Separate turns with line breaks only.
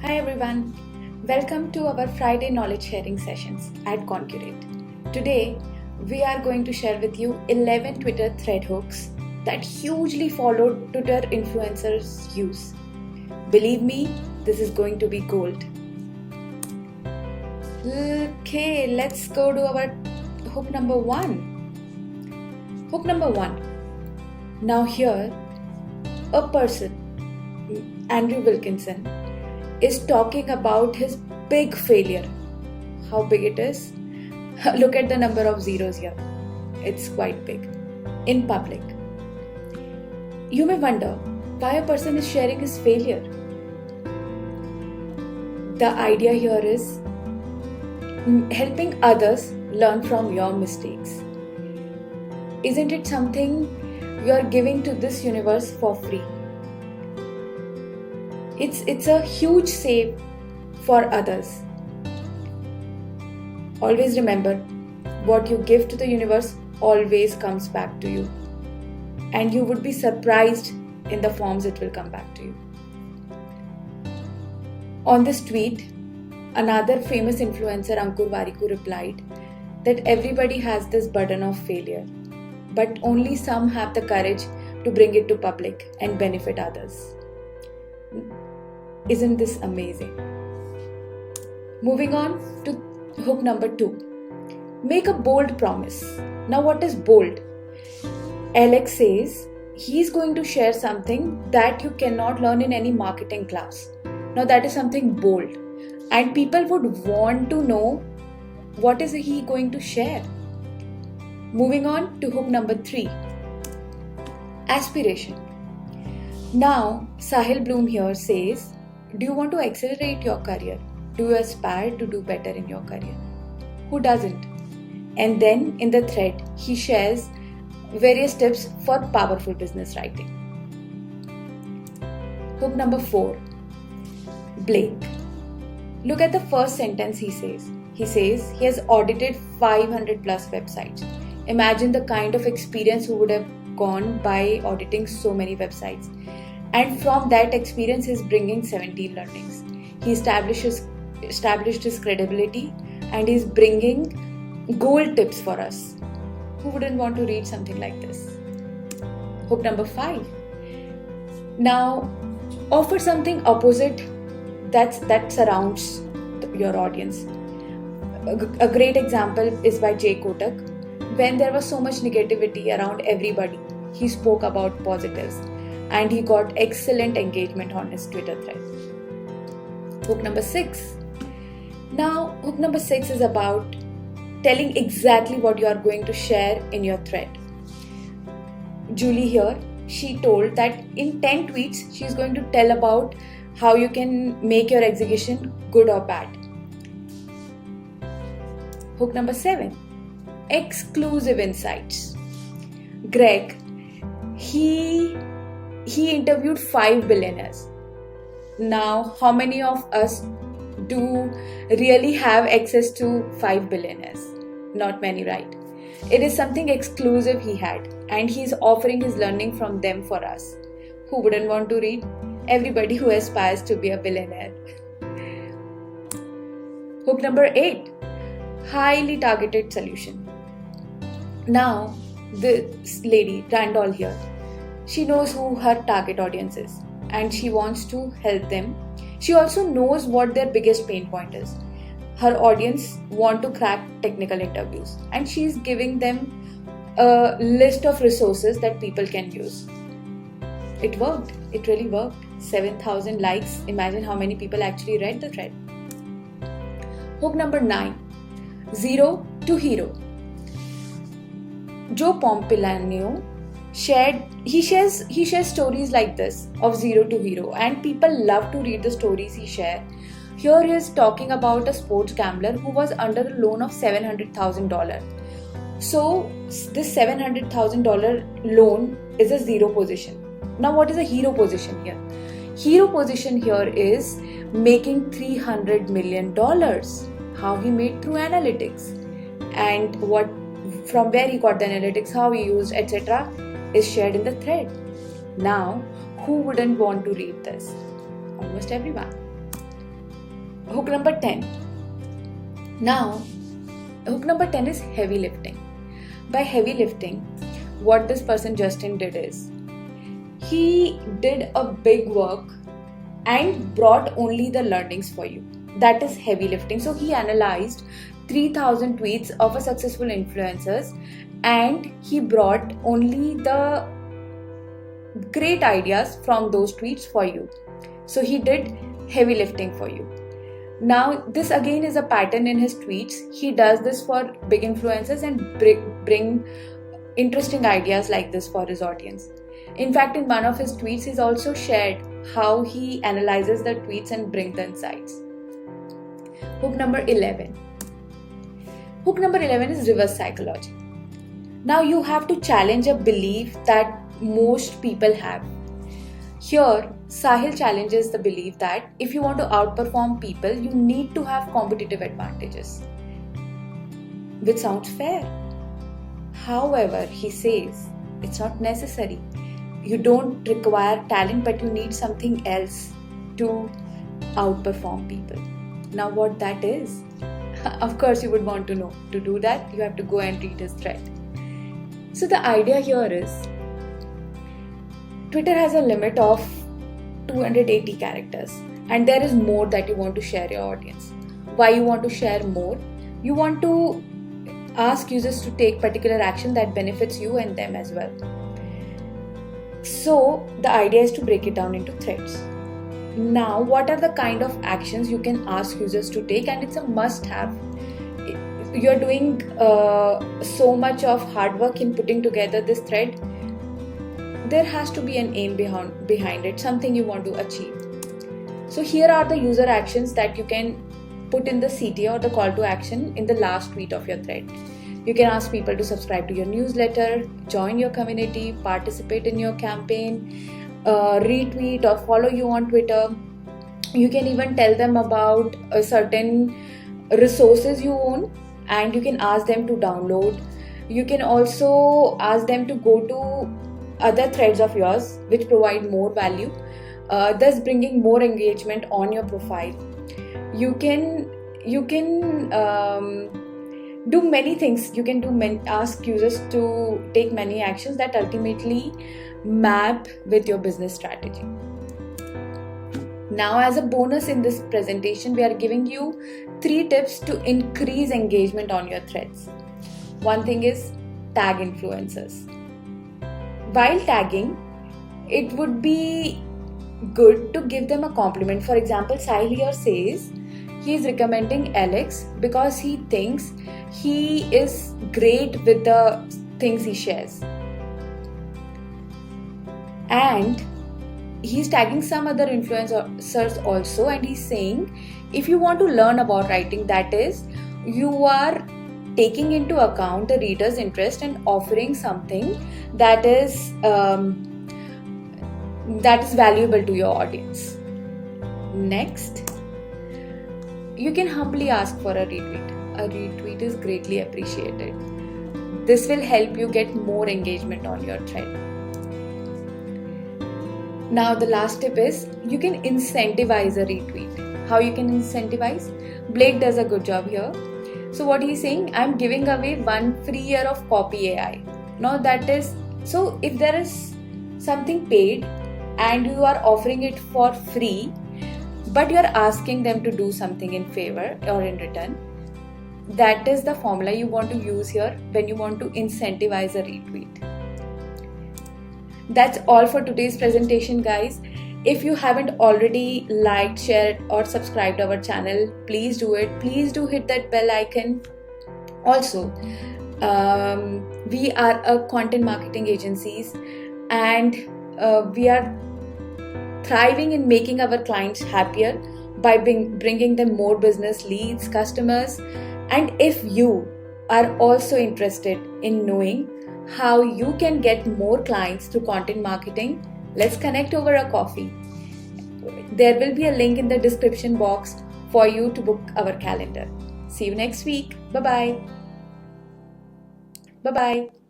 Hi everyone, welcome to our Friday knowledge sharing sessions at Concurate. Today, we are going to share with you 11 Twitter thread hooks that hugely followed Twitter influencers use. Believe me, this is going to be gold. Okay, let's go to our hook number 1. Hook number 1. Now here, a person, Andrew Wilkinson, is talking about his big failure. How big it is? Look at the number of zeros here. It's quite big. In public. You may wonder why a person is sharing his failure. The idea here is helping others learn from your mistakes. Isn't it something you are giving to this universe for free? It's a huge save for others. Always remember, what you give to the universe always comes back to you. And you would be surprised in the forms it will come back to you. On this tweet, another famous influencer, Ankur Warikoo, replied that everybody has this burden of failure, but only some have the courage to bring it to public and benefit others. Isn't this amazing? Moving on to hook number 2. Make a bold promise. Now what is bold? Alex says he's going to share something that you cannot learn in any marketing class. Now that is something bold. And people would want to know what is he going to share. Moving on to hook number 3. Aspiration. Now Sahil Bloom here says, do you want to accelerate your career? Do you aspire to do better in your career? Who doesn't? And then in the thread, he shares various tips for powerful business writing. Hook number 4. Blake. Look at the first sentence he says. He says he has audited 500 plus websites. Imagine the kind of experience who would have gone by auditing so many websites. And from that experience, he's bringing 17 learnings. He established his credibility and he's bringing gold tips for us. Who wouldn't want to read something like this? Hook number 5. Now, offer something opposite that surrounds your audience. A great example is by Jay Kotak. When there was so much negativity around everybody, he spoke about positives. And he got excellent engagement on his Twitter thread. Hook number 6. Now, hook number 6 is about telling exactly what you are going to share in your thread. Julie here, she told that in 10 tweets, she is going to tell about how you can make your execution good or bad. Hook number 7. Exclusive insights. Greg, he interviewed 5 billionaires. Now, how many of us do really have access to 5 billionaires? Not many, right? It is something exclusive he had, and he is offering his learning from them for us. Who wouldn't want to read? Everybody who aspires to be a billionaire. Hook number 8. Highly targeted solution. Now, this lady, Randall here, she knows who her target audience is and she wants to help them. She also knows what their biggest pain point is. Her audience want to crack technical interviews and she's giving them a list of resources that people can use. It worked. It really worked. 7,000 likes. Imagine how many people actually read the thread. Hook number 9. Zero to hero. Joe Pompliano shares stories like this of zero to hero, and people love to read the stories he shares. Here he is talking about a sports gambler who was under a loan of $700,000. So this $700,000 loan is a zero position. Now what is a hero position here? Hero position here is making $300 million. How he made through analytics and from where he got the analytics, how he used, etc. is shared in the thread. Now, who wouldn't want to read this? Almost everyone. Hook number 10. Now, hook number 10 is heavy lifting. By heavy lifting, what this person Justin did is, he did a big work and brought only the learnings for you. That is heavy lifting. So he analyzed 3000 tweets of a successful influencers and he brought only the great ideas from those tweets for you. So he did heavy lifting for you. Now this again is a pattern in his tweets. He does this for big influencers and bring interesting ideas like this for his audience. In fact, in one of his tweets, he's also shared how he analyzes the tweets and brings the insights. Hook number 11. Hook number 11 is reverse psychology. Now you have to challenge a belief that most people have. Here, Sahil challenges the belief that if you want to outperform people, you need to have competitive advantages, which sounds fair. However, he says it's not necessary. You don't require talent, but you need something else to outperform people. Now, what that is? Of course, you would want to know. To do that, you have to go and read his thread. So the idea here is, Twitter has a limit of 280 characters and there is more that you want to share your audience. Why you want to share more? You want to ask users to take particular action that benefits you and them as well. So the idea is to break it down into threads. Now, what are the kind of actions you can ask users to take? And it's a must-have. You're doing so much of hard work in putting together this thread. There has to be an aim behind it, something you want to achieve. So here are the user actions that you can put in the CTA or the call to action in the last tweet of your thread. You can ask people to subscribe to your newsletter, join your community, participate in your campaign, retweet or follow you on Twitter. You can even tell them about certain resources you own and you can ask them to download. You can also ask them to go to other threads of yours which provide more value, thus bringing more engagement on your profile. You can do many things. You can ask users to take many actions that ultimately map with your business strategy. Now, as a bonus in this presentation, we are giving you 3 tips to increase engagement on your threads. One thing is tag influencers. While tagging, it would be good to give them a compliment. For example, Sahil here says he is recommending Alex because he thinks he is great with the things he shares. And he's tagging some other influencers also and he's saying if you want to learn about writing, that is, you are taking into account the reader's interest and offering something that is valuable to your audience. Next, you can humbly ask for a retweet. A retweet is greatly appreciated. This will help you get more engagement on your thread. Now the last tip is you can incentivize a retweet. How you can incentivize? Blake does a good job here. So what he's saying, I'm giving away 1 free year of Copy AI. Now that is, so if there is something paid and you are offering it for free, but you are asking them to do something in favor or in return, that is the formula you want to use here when you want to incentivize a retweet. That's all for today's presentation, guys. If you haven't already liked, shared or subscribed our channel, please do it. Please do hit that bell icon. Also, we are a content marketing agencies and we are thriving in making our clients happier by bringing them more business leads, customers. And if you are also interested in knowing how you can get more clients through content marketing, let's connect over a coffee. There will be a link in the description box for you to book our calendar. See you next week. Bye-bye. Bye-bye.